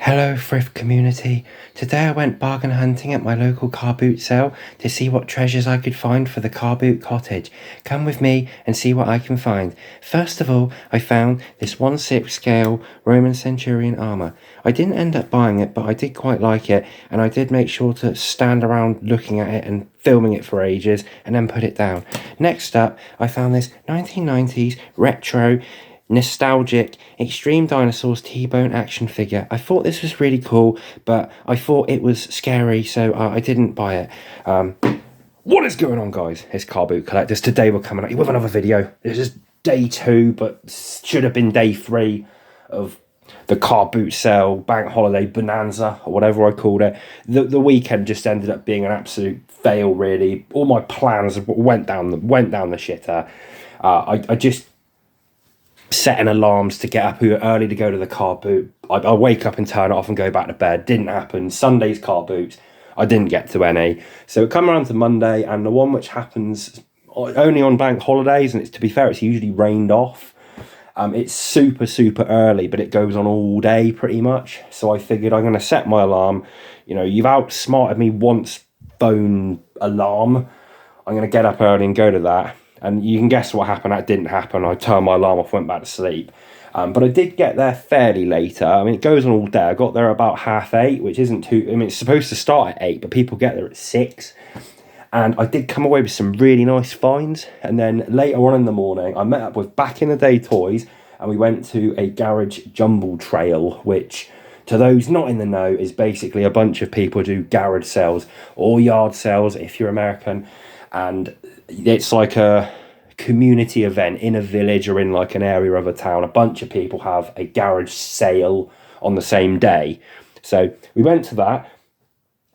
Hello thrift community. Today I went bargain hunting at my local car boot sale to see what treasures I could find for the car boot cottage. Come with me and see what I can find. First of all, I found this 1/6 scale Roman Centurion armour. I didn't end up buying it, but I did quite like it, and I did make sure to stand around looking at it and filming it for ages and then put it down. Next up, I found this 1990s retro nostalgic Extreme Dinosaurs T-Bone action figure. I thought this was really cool, but I thought it was scary, so I didn't buy it. What is going on, guys? It's Car Boot Collectors. Today we're coming at you with another video. This is day 2, but should have been day 3 of the car boot sale, bank holiday bonanza, or whatever I called it. The weekend just ended up being an absolute fail, really. All my plans went down the shitter. I just setting alarms to get up early to go to the car boot. I wake up and turn it off and go back to bed. Didn't happen. Sunday's car boots, I didn't get to any. So it come around to Monday, and the one which happens only on bank holidays, and to be fair, it's usually rained off. It's super early, but it goes on all day pretty much. So I figured I'm going to set my alarm. You know, you've outsmarted me once, phone alarm. I'm going to get up early and go to that. And you can guess what happened. That didn't happen. I turned my alarm off, went back to sleep. But I did get there fairly later. I mean, it goes on all day. I got there about 8:30, which isn't too... I mean, it's supposed to start at 8, but people get there at 6. And I did come away with some really nice finds. And then later on in the morning, I met up with Back in the Day Toys, and we went to a garage jumble trail, which, to those not in the know, is basically a bunch of people do garage sales or yard sales if you're American. And it's like a community event in a village or in like an area of a town. A bunch of people have a garage sale on the same day. So we went to that,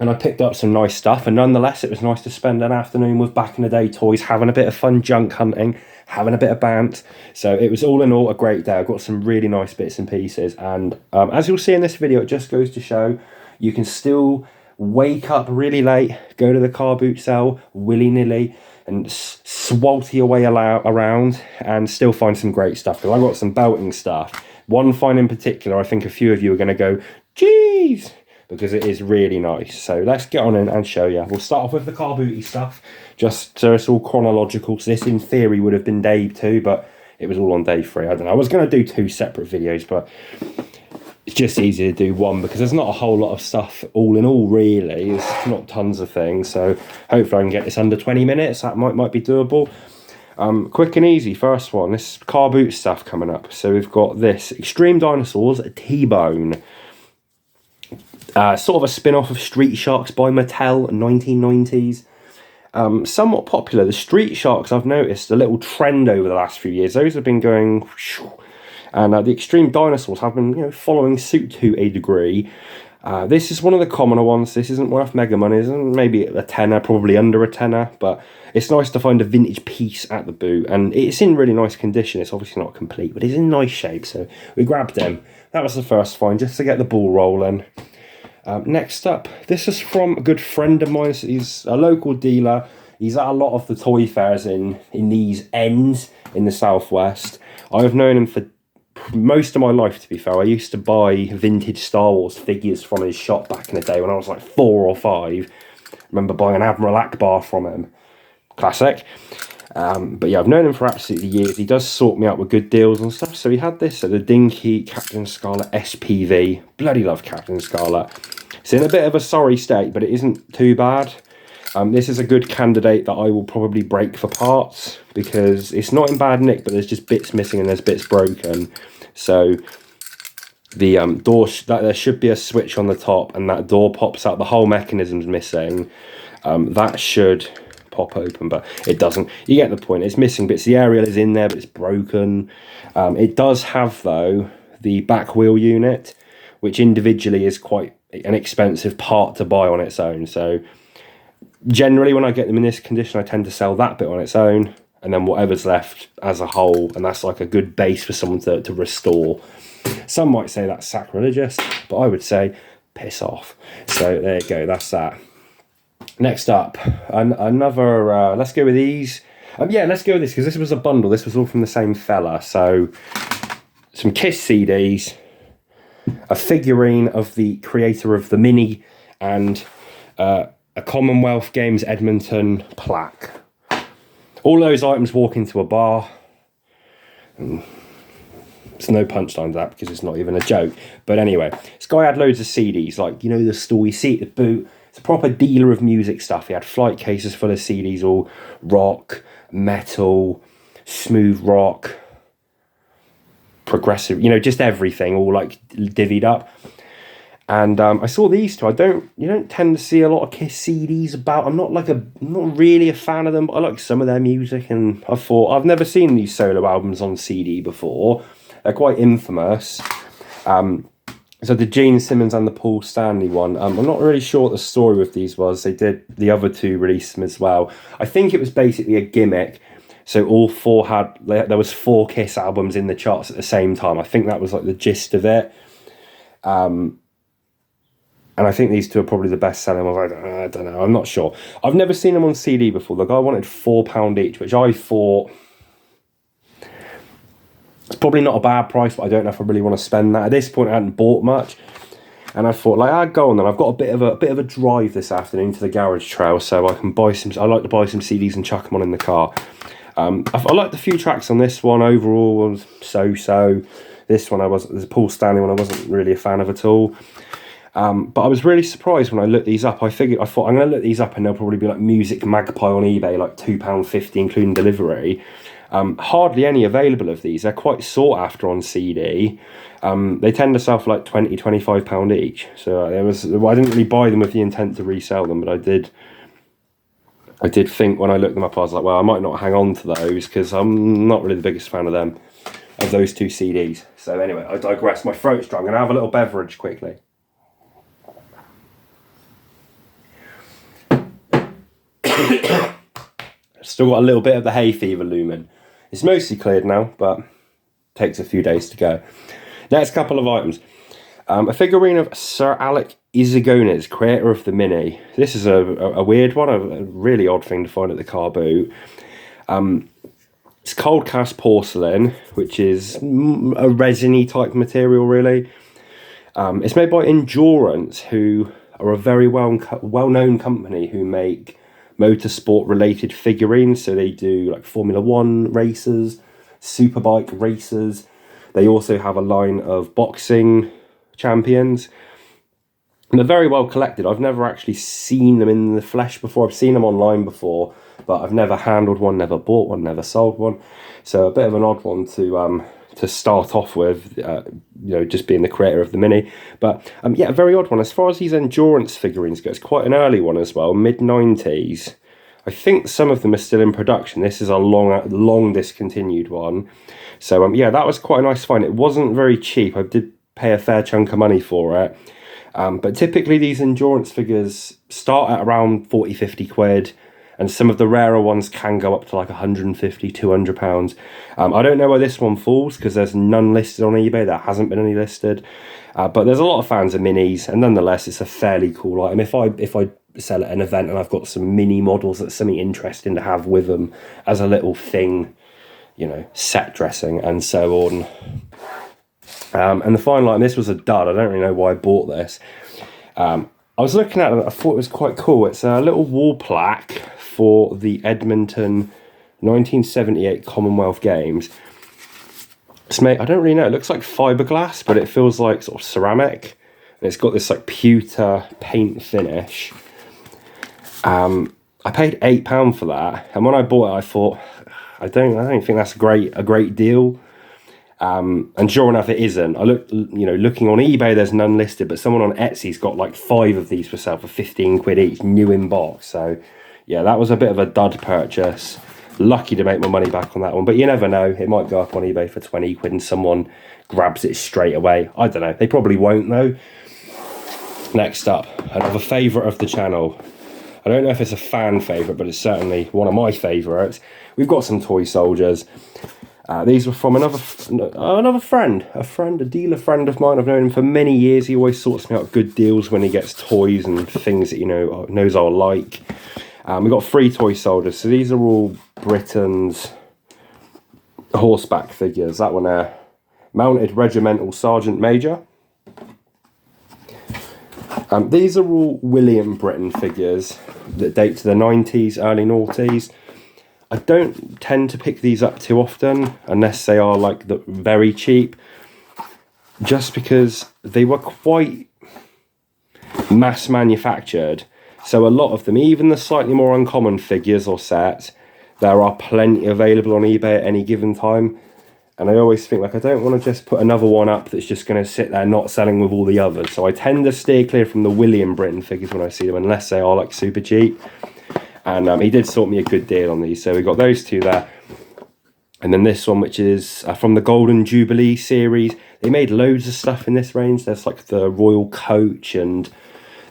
and I picked up some nice stuff, and nonetheless it was nice to spend an afternoon with Back in the Day Toys, having a bit of fun junk hunting, having a bit of bant. So it was all in all a great day. I got some really nice bits and pieces, and as you'll see in this video, it just goes to show you can still wake up really late, go to the car boot sale willy-nilly, and swalty your way around and still find some great stuff. Because I got some belting stuff. One find in particular, I think a few of you are going to go, geez, because it is really nice. So let's get on in and show you. We'll start off with the car booty stuff, just so it's all chronological. So this in theory would have been day 2, but it was all on day 3. I don't know. I was going to do 2 separate videos, but it's just easier to do one because there's not a whole lot of stuff all in all, really. It's not tons of things, so hopefully I can get this under 20 minutes. That might be doable. Quick and easy, first one, this car boot stuff coming up. So we've got this Extreme Dinosaurs T-Bone. Sort of a spin-off of Street Sharks by Mattel, 1990s. Somewhat popular. The Street Sharks, I've noticed a little trend over the last few years. Those have been going... And the Extreme Dinosaurs have been, following suit to a degree. This is one of the commoner ones. This isn't worth mega money. Isn't maybe a tenner, probably under a tenner. But it's nice to find a vintage piece at the boot. And it's in really nice condition. It's obviously not complete, but it's in nice shape. So we grabbed them. That was the first find, just to get the ball rolling. Next up, this is from a good friend of mine. So he's a local dealer. He's at a lot of the toy fairs in these ends in the southwest. I've known him for most of my life, to be fair. I used to buy vintage Star Wars figures from his shop back in the day when I was like 4 or 5. I remember buying an Admiral Akbar from him. Classic. But yeah, I've known him for absolutely years. He does sort me out with good deals and stuff. So he had this, so the dinky Captain Scarlet SPV. Bloody love Captain Scarlet. It's in a bit of a sorry state, but it isn't too bad. This is a good candidate that I will probably break for parts because it's not in bad nick, but there's just bits missing and there's bits broken. So the door, there should be a switch on the top, and that door pops out. The whole mechanism's missing. That should pop open, but it doesn't. You get the point. It's missing bits. The aerial is in there, but it's broken. It does have, though, the back wheel unit, which individually is quite an expensive part to buy on its own. So generally, when I get them in this condition, I tend to sell that bit on its own, and then whatever's left as a whole, and that's like a good base for someone to restore. Some might say that's sacrilegious, but I would say piss off. So there you go, that's that. Next up, another, let's go with these. Yeah, let's go with this, because this was a bundle. This was all from the same fella. So some Kiss CDs, a figurine of the creator of the Mini, and a Commonwealth Games Edmonton plaque. All those items walk into a bar. And there's no punchline to that because it's not even a joke. But anyway, this guy had loads of CDs, like, you know, the store you see at the boot. It's a proper dealer of music stuff. He had flight cases full of CDs, all rock, metal, smooth rock, progressive, you know, just everything, all like divvied up. And I saw these two. You don't tend to see a lot of Kiss CDs about. I'm not really a fan of them, but I like some of their music. And I thought, I've never seen these solo albums on CD before. They're quite infamous. So the Gene Simmons and the Paul Stanley one. I'm not really sure what the story with these was. They did the other two release them as well. I think it was basically a gimmick. So all four there was 4 Kiss albums in the charts at the same time. I think that was like the gist of it. And I think these two are probably the best selling ones. I don't know. I'm not sure. I've never seen them on CD before. The guy wanted £4 each, which I thought it's probably not a bad price, but I don't know if I really want to spend that. At this point, I hadn't bought much, and I thought, like, I'd go on then. I've got a bit of a drive this afternoon to the garage trail, so I can buy some. I like to buy some CDs and chuck them on in the car. I liked a few tracks on this one. Overall, was so. This one, the Paul Stanley one, I wasn't really a fan of at all. But I was really surprised when I looked these up. I thought I'm going to look these up and they'll probably be like Music Magpie on eBay, like £2.50 including delivery. Hardly any available of these. They're quite sought after on CD. They tend to sell for like £20-25 each. So I didn't really buy them with the intent to resell them, but I did think when I looked them up, I was like, well, I might not hang on to those because I'm not really the biggest fan of them, of those two CDs. So anyway, I digress. My throat's dry. I'm going to have a little beverage quickly. Still got a little bit of the hay fever looming. It's mostly cleared now, but takes a few days to go. Next couple of items. A figurine of Sir Alec Izagones, creator of the Mini. This is a weird one, a really odd thing to find at the car boot. It's cold cast porcelain, which is a resiny type material, really. It's made by Endurance, who are a very well-known company who make motorsport related figurines. So they do like Formula 1 races, superbike races. They also have a line of boxing champions. And they're very well collected. I've never actually seen them in the flesh before. I've seen them online before, but I've never handled one, never bought one, never sold one. So a bit of an odd one to start off with, just being the creator of the Mini. But yeah, a very odd one. As far as these Endurance figurines go, it's quite an early one as well, mid-90s. I think some of them are still in production. This is a long discontinued one. So yeah, that was quite a nice find. It wasn't very cheap. I did pay a fair chunk of money for it. But typically these Endurance figures start at around 40-50 quid. And some of the rarer ones can go up to like £150-200. I don't know where this one falls because there's none listed on eBay. There hasn't been any listed. But there's a lot of fans of minis, and nonetheless, it's a fairly cool item. If I sell at an event and I've got some mini models, that's something interesting to have with them as a little thing, set dressing and so on. And the final item, this was a dud. I don't really know why I bought this. I was looking at it, I thought it was quite cool. It's a little wall plaque for the Edmonton 1978 Commonwealth Games. It's made, I don't really know, it looks like fiberglass, but it feels like sort of ceramic. And it's got this like pewter paint finish. I paid £8 for that. And when I bought it, I thought, I don't think that's a great deal. And sure enough, it isn't. I looking on eBay, there's none listed, but someone on Etsy's got like 5 of these for sale for 15 quid each, new in box. So yeah, that was a bit of a dud purchase. Lucky to make my money back on that one, but you never know. It might go up on eBay for 20 quid and someone grabs it straight away. I don't know. They probably won't though. Next up, another favourite of the channel. I don't know if it's a fan favourite, but it's certainly one of my favourites. We've got some toy soldiers. These were from another friend, a dealer friend of mine. I've known him for many years. He always sorts me out good deals when he gets toys and things that knows I'll like. We've got 3 toy soldiers. So these are all Britain's horseback figures. That one there, Mounted Regimental Sergeant Major. These are all William Britton figures that date to the 90s, early noughties. I don't tend to pick these up too often unless they are like very cheap, just because they were quite mass manufactured. So a lot of them, even the slightly more uncommon figures or sets, there are plenty available on eBay at any given time. And I always think, like, I don't want to just put another one up that's just going to sit there not selling with all the others. So I tend to steer clear from the William Britton figures when I see them, unless they are like super cheap. And he did sort me a good deal on these. So we got those two there. And then this one, which is from the Golden Jubilee series. They made loads of stuff in this range. There's like the Royal Coach, and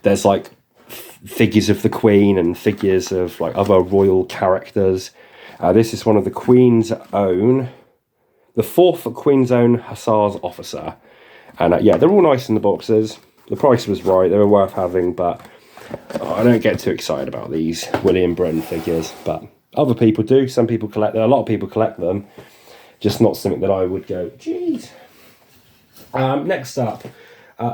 there's like figures of the Queen and figures of like other royal characters. This is one of the Queen's Own, the 4th Queen's Own Hussars officer. And yeah, they're all nice in the boxes. The price was right, they were worth having, but I don't get too excited about these William Britton figures. But other people do. Some people collect them. A lot of people collect them. Just not something that I would go, geez. Next up,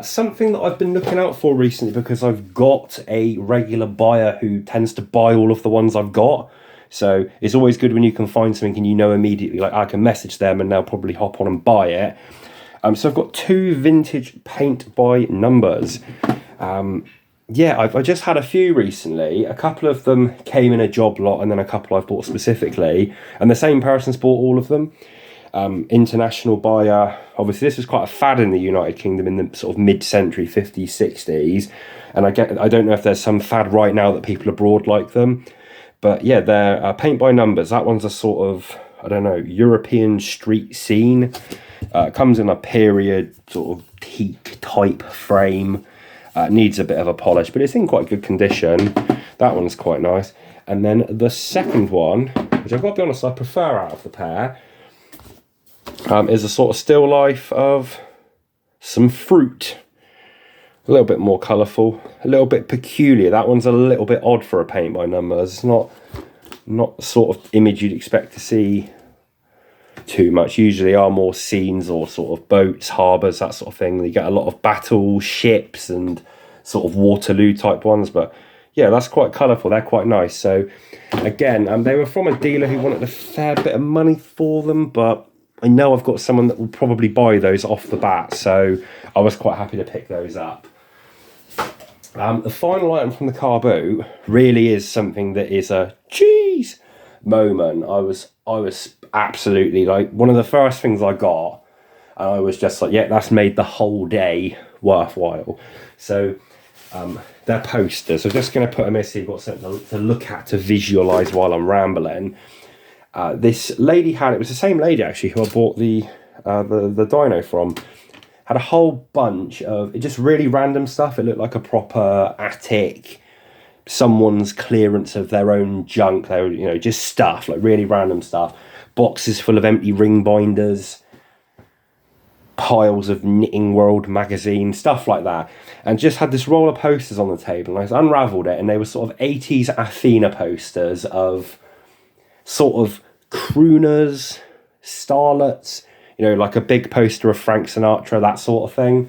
something that I've been looking out for recently, because I've got a regular buyer who tends to buy all of the ones I've got. So it's always good when you can find something and you know immediately, like I can message them and they'll probably hop on and buy it. So I've got 2 vintage paint by numbers. Yeah, I just had a few recently. A couple of them came in a job lot, and then a couple I've bought specifically. And the same person's bought all of them. International buyer. Obviously, this was quite a fad in the United Kingdom in the sort of mid-century, 50s, 60s. And I don't know if there's some fad right now that people abroad like them. But yeah, they're paint by numbers. That one's a sort of, I don't know, European street scene. Comes in a period sort of teak type frame. Needs a bit of a polish, but it's in quite good condition. That one's quite nice. And then the second one, which I've got to be honest, I prefer out of the pair, is a sort of still life of some fruit. A little bit more colourful, a little bit peculiar. That one's a little bit odd for a paint by numbers. It's not the sort of image you'd expect to see too much. Usually are more scenes or sort of boats, harbours, that sort of thing. You get a lot of battle ships and sort of Waterloo type ones, but yeah, that's quite colourful. They're quite nice. So again, they were from a dealer who wanted a fair bit of money for them, but I know I've got someone that will probably buy those off the bat, so I was quite happy to pick those up. The final item from the car boot really is something that is a cheese moment. I was absolutely, like, one of the first things I got, and I was just like, yeah, that's made the whole day worthwhile. So they're posters. I'm just going to put them in so you've got something to look at, to visualise while I'm rambling. This lady it was the same lady actually who I bought the dino from. Had a whole bunch of just really random stuff. It looked like a proper attic, someone's clearance of their own junk. They were, just stuff, like really random stuff. Boxes full of empty ring binders, piles of Knitting World magazine, stuff like that. And just had this roll of posters on the table, and I unravelled it, and they were sort of 80s Athena posters of sort of crooners, starlets, like a big poster of Frank Sinatra, that sort of thing.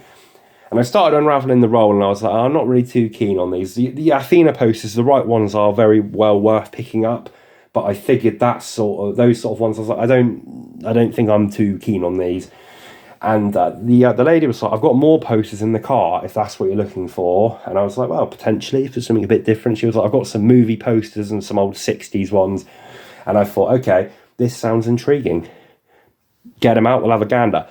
And I started unravelling the roll, and I was like, I'm not really too keen on these. The Athena posters, the right ones, are very well worth picking up, but I figured those sort of ones, I was like, I don't think I'm too keen on these. And the lady was like, I've got more posters in the car if that's what you're looking for. And I was like, well, potentially for something a bit different. She was like, I've got some movie posters and some old 60s ones. And I thought, okay, this sounds intriguing. Get them out, we'll have a gander.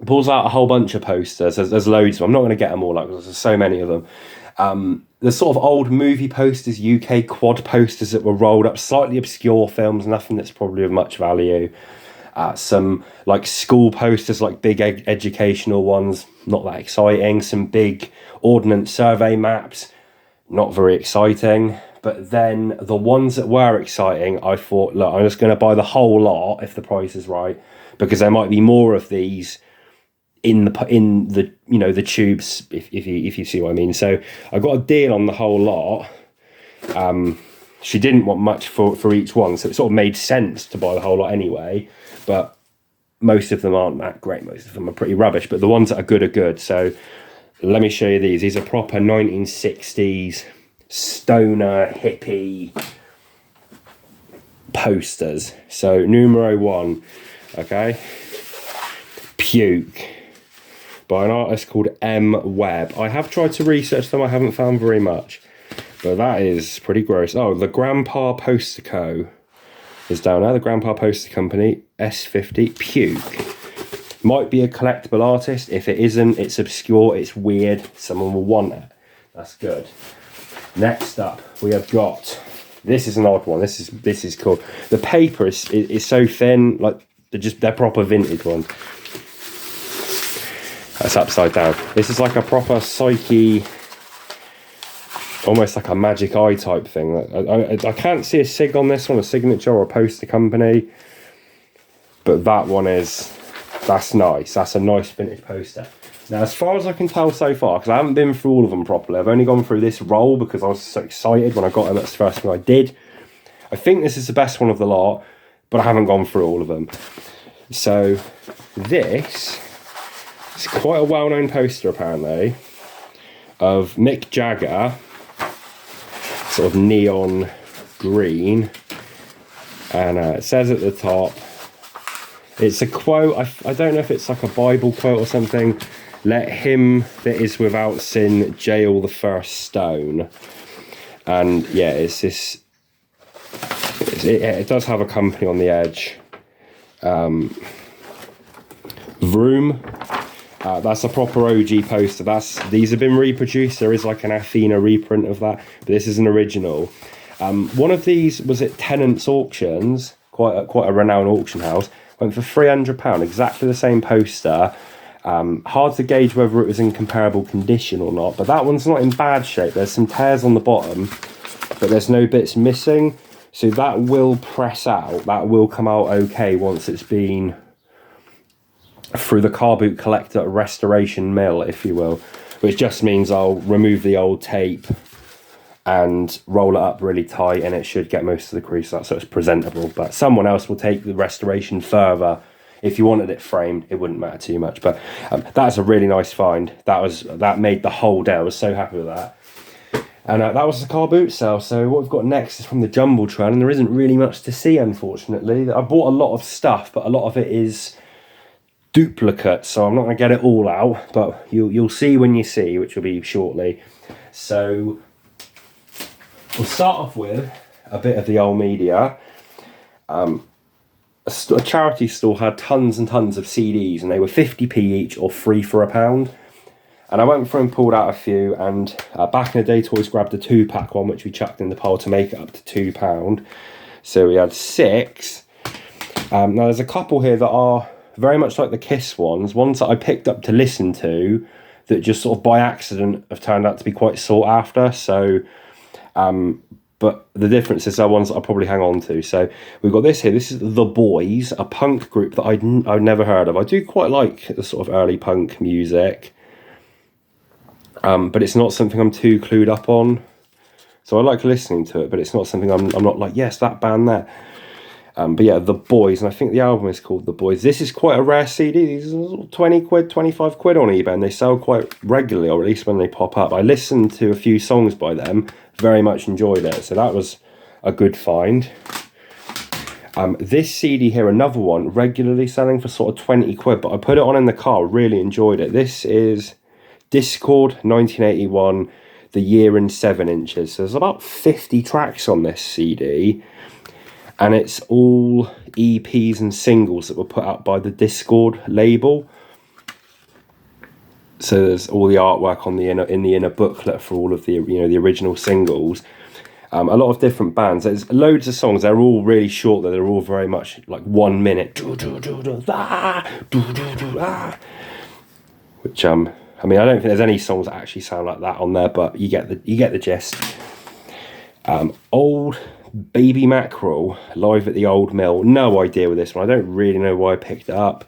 Pulls out a whole bunch of posters. There's loads of them. I'm not going to get them all out because there's so many of them. There's sort of old movie posters, UK quad posters that were rolled up, slightly obscure films, nothing that's probably of much value. Some like school posters, like big educational ones, not that exciting. Some big ordnance survey maps, not very exciting. But then the ones that were exciting, I thought, look, I'm just going to buy the whole lot if the price is right, because there might be more of these in the the tubes, if you see what I mean. So I got a deal on the whole lot. She didn't want much for each one, so it sort of made sense to buy the whole lot anyway. But most of them aren't that great. Most of them are pretty rubbish. But the ones that are good are good. So let me show you these. These are proper 1960s stoner hippie posters. So numero 1, okay, Puke, by an artist called M. Webb. I have tried to research them, I haven't found very much, but that is pretty gross. Oh, the Grandpa Poster Co. is down there, the Grandpa Poster Company, S50, Puke. Might be a collectible artist. If it isn't, it's obscure, it's weird, someone will want it. That's good. Next up, we have got, this is an odd one, this is cool. The paper is so thin, like they're proper vintage ones. That's upside down. This is like a proper Psyche, almost like a magic eye type thing. I can't see a sig on this one, a signature or a poster company, but that one that's nice. That's a nice vintage poster. Now, as far as I can tell so far, because I haven't been through all of them properly, I've only gone through this roll because I was so excited when I got them. That's the first one I did. I think this is the best one of the lot, but I haven't gone through all of them. So this is quite a well-known poster, apparently, of Mick Jagger, sort of neon green, and it says at the top, it's a quote, I don't know if it's like a Bible quote or something, "Let him that is without sin jail the first stone." And yeah, it's this, it does have a company on the edge. Vroom. That's a proper OG poster. These have been reproduced. There is like an Athena reprint of that, but this is an original. One of these was at Tennant's Auctions, quite a renowned auction house. Went for £300, exactly the same poster. Hard to gauge whether it was in comparable condition or not, but that one's not in bad shape. There's some tears on the bottom, but there's no bits missing. So that will press out. That will come out okay once it's been through the car boot collector restoration mill, if you will, which just means I'll remove the old tape and roll it up really tight, and it should get most of the crease out so it's presentable. But someone else will take the restoration further. If you wanted it framed, it wouldn't matter too much. But that's a really nice find. That made the whole day. I was so happy with that. And that was the car boot sale. So what we've got next is from the jumble trail, and there isn't really much to see, unfortunately. I bought a lot of stuff, but a lot of it is duplicate, so I'm not going to get it all out, but you'll see when you see, which will be shortly. So we'll start off with a bit of the old media. A charity store had tons and tons of CDs, and they were 50p each or 3 for £1. And I went through and pulled out a few, and back in the day, Toys grabbed a 2-pack one, which we chucked in the pile to make it up to £2. So we had 6. Now there's a couple here that are very much like the Kiss ones that I picked up to listen to, that just sort of by accident have turned out to be quite sought after. So, but the difference is they're ones that I'll probably hang on to. So we've got this here. This is The Boys, a punk group that I'd never heard of. I do quite like the sort of early punk music, but it's not something I'm too clued up on. So I like listening to it, but it's not something I'm not like, yes, that band there. But yeah, The Boys, and I think the album is called The Boys. This is quite a rare CD. These are 20 quid, 25 quid on eBay, and they sell quite regularly, or at least when they pop up. I listened to a few songs by them, very much enjoyed it, so that was a good find. This CD here, another one, regularly selling for sort of 20 quid, but I put it on in the car, really enjoyed it. This is Discord 1981, The Year in 7 Inches. So there's about 50 tracks on this CD. And it's all EPs and singles that were put out by the Discord label. So there's all the artwork on the inner booklet for all of the the original singles. A lot of different bands. There's loads of songs. They're all really short. They're all very much like 1 minute. Which I mean, I don't think there's any songs that actually sound like that on there, but you get the gist. Old Baby Mackerel, live at the Old Mill. No idea with this one. I don't really know why I picked it up.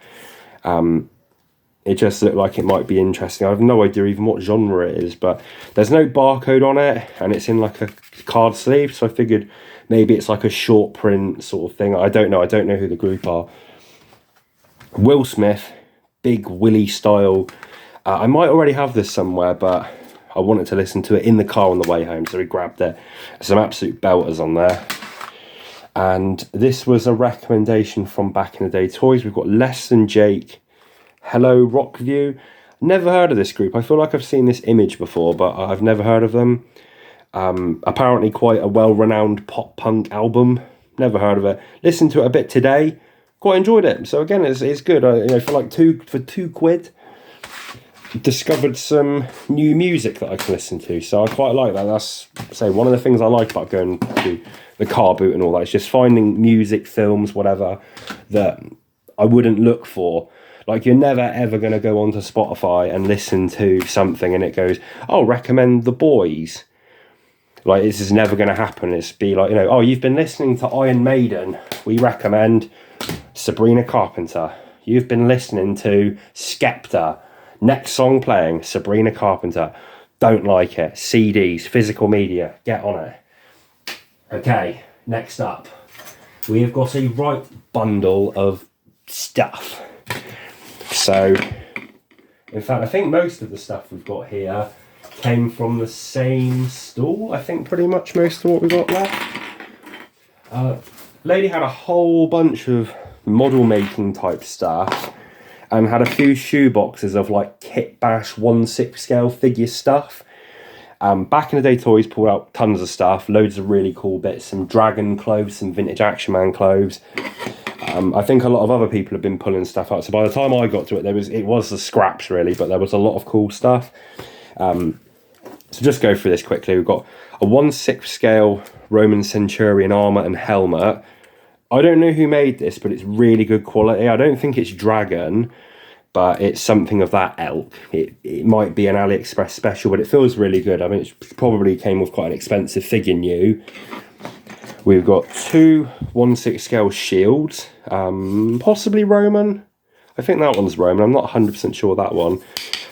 It just looked like it might be interesting. I have no idea even what genre it is, but there's no barcode on it, and it's in like a card sleeve, so I figured maybe it's like a short print sort of thing. I don't know who the group are. Will Smith, big Willie style I might already have this somewhere, but I wanted to listen to it in the car on the way home, so we grabbed it. Some absolute belters on there. And this was a recommendation from Back in the Day Toys. We've got Less Than Jake, Hello Rockview. Never heard of this group. I feel like I've seen this image before, but I've never heard of them. Apparently quite a well-renowned pop punk album. Never heard of it. Listened to it a bit today. Quite enjoyed it. So again, it's good. For £2, discovered some new music that I can listen to. So I quite like that. That's one of the things I like about going to the car boot and all that. It's just finding music, films, whatever, that I wouldn't look for. Like, you're never ever going to go onto Spotify and listen to something and it goes, oh, recommend The Boys. Like, this is never going to happen. It's be like, oh, you've been listening to Iron Maiden. We recommend Sabrina Carpenter. You've been listening to Skepta. Next song playing, Sabrina Carpenter. Don't like it. CDs, physical media. Get on it. Okay, next up. We have got a right bundle of stuff. So, in fact, I think most of the stuff we've got here came from the same stall. I think pretty much most of what we got left. Lady had a whole bunch of model making type stuff and had a few shoe boxes of like Kit Bash 1/6 scale figure stuff. Back in the Day Toys pulled out tons of stuff, loads of really cool bits, some Dragon clothes, some vintage Action Man clothes. I think a lot of other people have been pulling stuff out. So by the time I got to it, it was the scraps really, but there was a lot of cool stuff. So just go through this quickly. We've got a 1/6 scale Roman Centurion armour and helmet. I don't know who made this, but it's really good quality. I don't think it's Dragon, but it's something of that ilk. It might be an AliExpress special, but it feels really good. I mean, it probably came with quite an expensive figure new. We've got two 1/6 scale shields, possibly Roman. I think that one's Roman. I'm not 100% sure that one.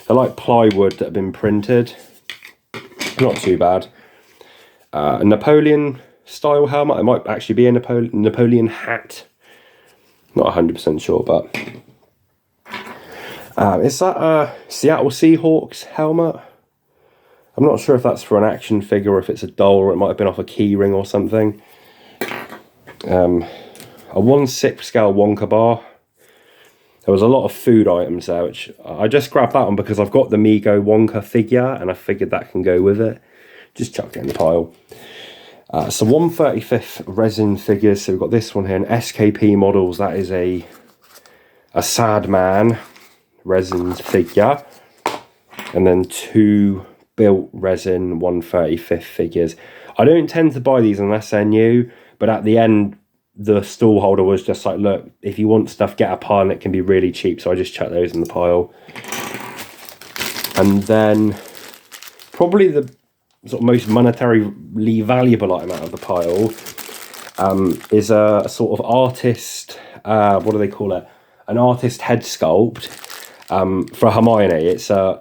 They're like plywood that have been printed. Not too bad. A Napoleon style helmet. It might actually be a Napoleon hat. Not 100% sure, but is that a Seattle Seahawks helmet? I'm not sure if that's for an action figure or if it's a doll, or it might have been off a key ring or something. A 1/6 scale Wonka bar. There was a lot of food items there, which I just grabbed that one because I've got the Mego Wonka figure and I figured that can go with it. Just chucked it in the pile. So 1/35 resin figures. So we've got this one here, an SKP Models. That is a Sad Man resin figure. And then two built resin 1/35 figures. I don't tend to buy these unless they're new, but at the end, the stall holder was just like, look, if you want stuff, get a pile and it can be really cheap. So I just chucked those in the pile. And then probably the sort of most monetarily valuable item out of the pile is a sort of artist, what do they call it? An artist head sculpt for Hermione. It's a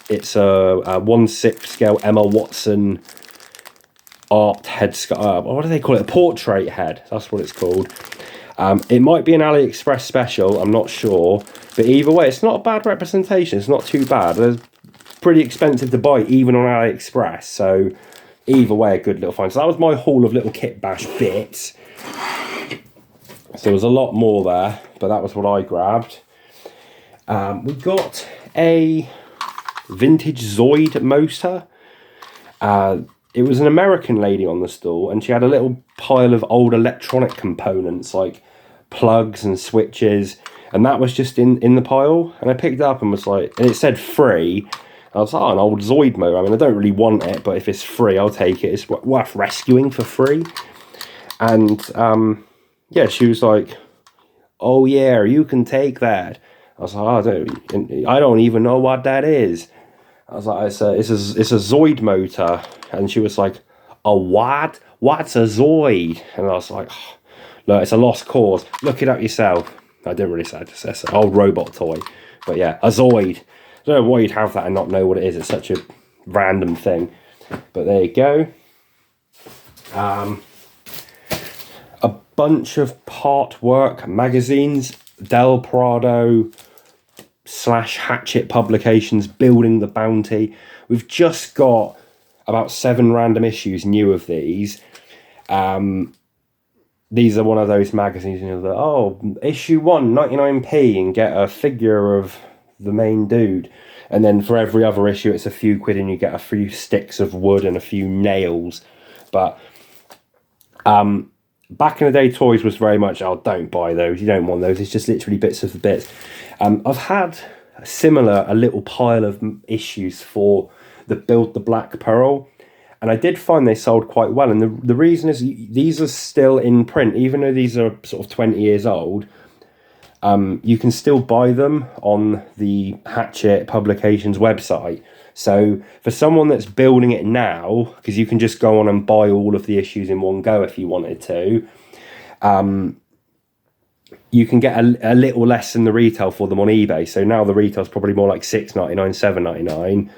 1/6 scale Emma Watson art head sculpt. What do they call it? A portrait head. That's what it's called. It might be an AliExpress special. I'm not sure. But either way, it's not a bad representation. It's not too bad. They're pretty expensive to buy, even on AliExpress. So either way, a good little find. So that was my haul of little Kit Bash bits. So there was a lot more there, but that was what I grabbed. We got a vintage Zoid motor. It was an American lady on the stall, and she had a little pile of old electronic components like plugs and switches, and that was just in the pile. And I picked it up and was like, and it said free. I was like, oh, an old Zoid motor. I mean, I don't really want it, but if it's free, I'll take it. It's worth rescuing for free. And yeah, she was like, oh yeah, you can take that. I was like, oh, I don't even know what that is. I was like, it's a Zoid motor. And she was like, a what? What's a Zoid? And I was like, oh, look, it's a lost cause. Look it up yourself. I didn't really say it. It's an old robot toy. But yeah, a Zoid. I don't know why you'd have that and not know what it is. It's such a random thing. But there you go. A bunch of part work magazines. Del Prado slash Hatchet Publications, Building the Bounty. We've just got about 7 random issues new of these. These are one of those magazines, you know, that, issue 1, 99p, and get a figure of the main dude. And then for every other issue, it's a few quid and you get a few sticks of wood and a few nails. But back in the day, toys was very much, don't buy those, you don't want those, it's just literally bits of the bits. I've had a little pile of issues for the Build the Black Pearl, and I did find they sold quite well. And the reason is these are still in print, even though these are sort of 20 years old. You can still buy them on the Hatchet Publications website. So for someone that's building it now, because you can just go on and buy all of the issues in one go if you wanted to, you can get a little less than the retail for them on eBay. So now the retail's probably more like $6.99, $7.99.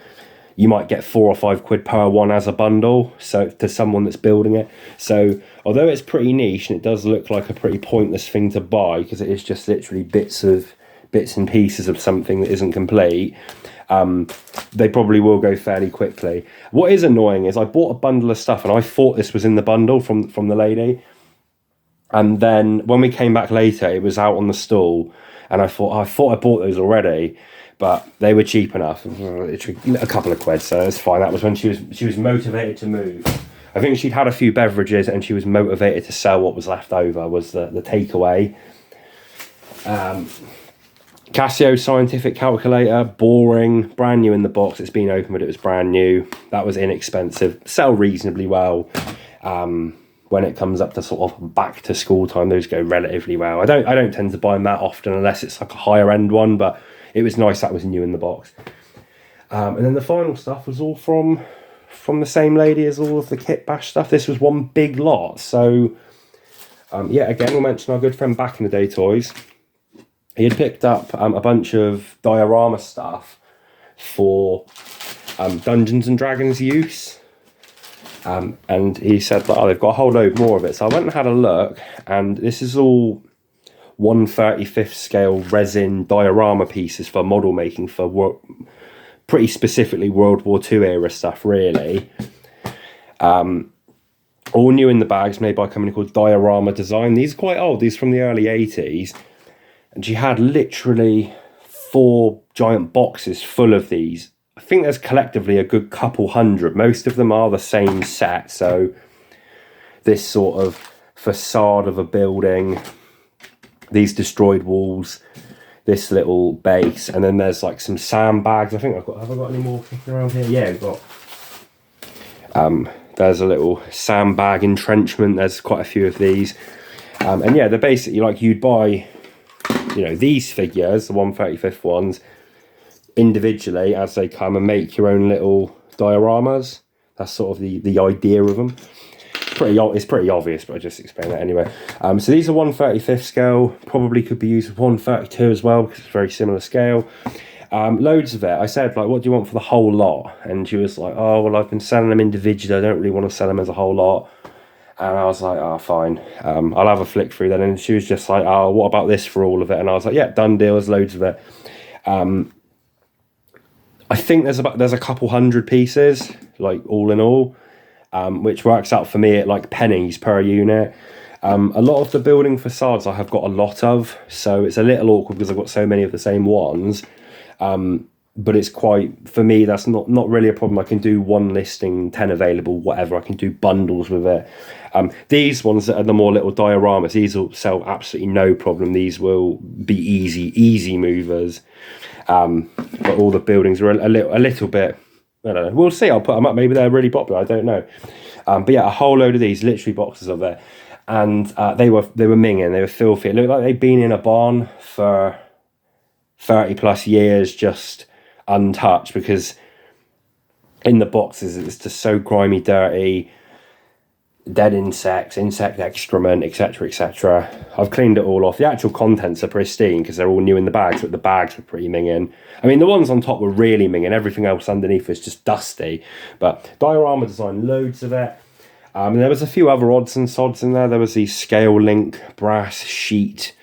You might get 4 or 5 quid per one as a bundle, so to someone that's building it. So although it's pretty niche and it does look like a pretty pointless thing to buy, because it is just literally bits and pieces of something that isn't complete, they probably will go fairly quickly. What is annoying is I bought a bundle of stuff and I thought this was in the bundle from the lady, and then when we came back later, it was out on the stall, and I thought I bought those already. But they were cheap enough, literally a couple of quid, so it's fine. That was when she was motivated to move. I think she'd had a few beverages and she was motivated to sell what was left over, was the takeaway. Casio scientific calculator, boring, brand new in the box. It's been open, but it was brand new. That was inexpensive, sell reasonably well. When it comes up to sort of back to school time, those go relatively well. I don't tend to buy them that often unless it's like a higher end one, but it was nice that was new in the box. And then the final stuff was all from the same lady as all of the Kit Bash stuff. This was one big lot. So, again, we'll mention our good friend Back in the Day Toys. He had picked up a bunch of diorama stuff for Dungeons and Dragons use. And he said that they've got a whole load more of it. So I went and had a look, and this is all 1/35th scale resin diorama pieces for model making for pretty specifically World War II era stuff, really. All new in the bags, made by a company called Diorama Design. These are quite old, these are from the early 80s. And she had literally 4 giant boxes full of these. I think there's collectively a good couple hundred. Most of them are the same set. So this sort of facade of a building, these destroyed walls, this little base, and then there's like some sandbags. Have I got any more kicking around here? Yeah, we've got there's a little sandbag entrenchment. There's quite a few of these, and yeah, they're basically like you'd buy, these figures, the 1/35th ones, individually as they come, and make your own little dioramas. That's sort of the idea of them. It's pretty obvious, but I just explain that anyway. So these are 1/35th scale. Probably could be used with 1/32 as well, because it's very similar scale. Loads of it. I said, like, what do you want for the whole lot? And she was like, oh, well, I've been selling them individually. I don't really want to sell them as a whole lot. And I was like, oh, fine. I'll have a flick through then. And she was just like, oh, what about this for all of it? And I was like, yeah, done deal. There's loads of it. I think there's a couple hundred pieces, like all in all. Which works out for me at like pennies per unit. A lot of the building facades I have got a lot of, so it's a little awkward because I've got so many of the same ones. But it's for me, that's not really a problem. I can do one listing, 10 available, whatever. I can do bundles with it. These ones that are the more little dioramas, these will sell absolutely no problem. These will be easy movers. But all the buildings are a little bit, I don't know. We'll see. I'll put them up. Maybe they're really popular. I don't know. But yeah, a whole load of these, literally boxes of it, and they were minging. They were filthy. It looked like they'd been in a barn for 30 plus years, just untouched, because in the boxes it's just so grimy, dirty, dead insects, insect excrement, etc., etc. I've cleaned it all off. The actual contents are pristine because they're all new in the bags, but the bags were pretty minging. I mean, the ones on top were really minging. Everything else underneath was just dusty. But Diorama Design, loads of it. And there was a few other odds and sods in there. There was the scale link brass sheet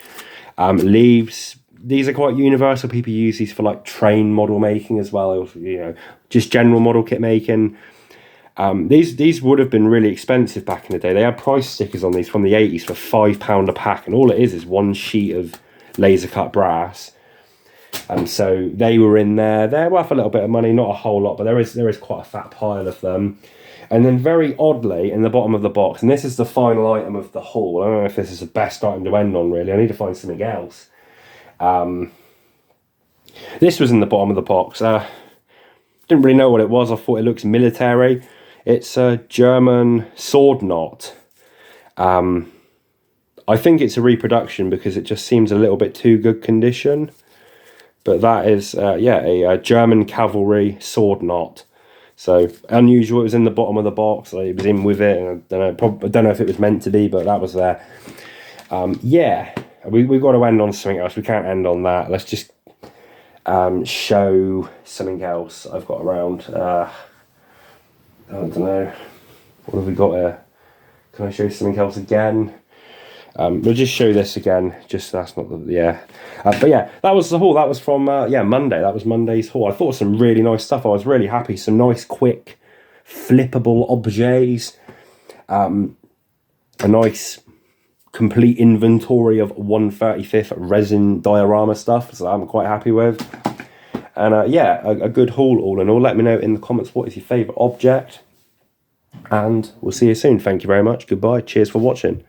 leaves. these are quite universal. People use these for like train model making as well, you know, just general model kit making. These would have been really expensive back in the day. They had price stickers on these from the 80s for £5 a pack, and all it is one sheet of laser cut brass. And so they were in there. They're worth a little bit of money, not a whole lot, but there is quite a fat pile of them. And then very oddly, in the bottom of the box, and this is the final item of the haul. I don't know if this is the best item to end on, really. I need to find something else. This was in the bottom of the box. Didn't really know what it was. I thought it looks military. It's a German sword knot. I think it's a reproduction because it just seems a little bit too good condition. But that is, a German cavalry sword knot. So unusual. It was in the bottom of the box. It was in with it. And I don't know if it was meant to be, but that was there. We've got to end on something else. We can't end on that. Let's just show something else I've got around. I don't know. What have we got here? Can I show something else again? We'll just show this again. Just that's not the but yeah, that was the haul. That was from Monday. That was Monday's haul. I thought some really nice stuff. I was really happy. Some nice, quick, flippable objets. A nice, complete inventory of 1/35 resin diorama stuff. So I'm quite happy with. And a good haul all in all. Let me know in the comments what is your favourite object. And we'll see you soon. Thank you very much. Goodbye. Cheers for watching.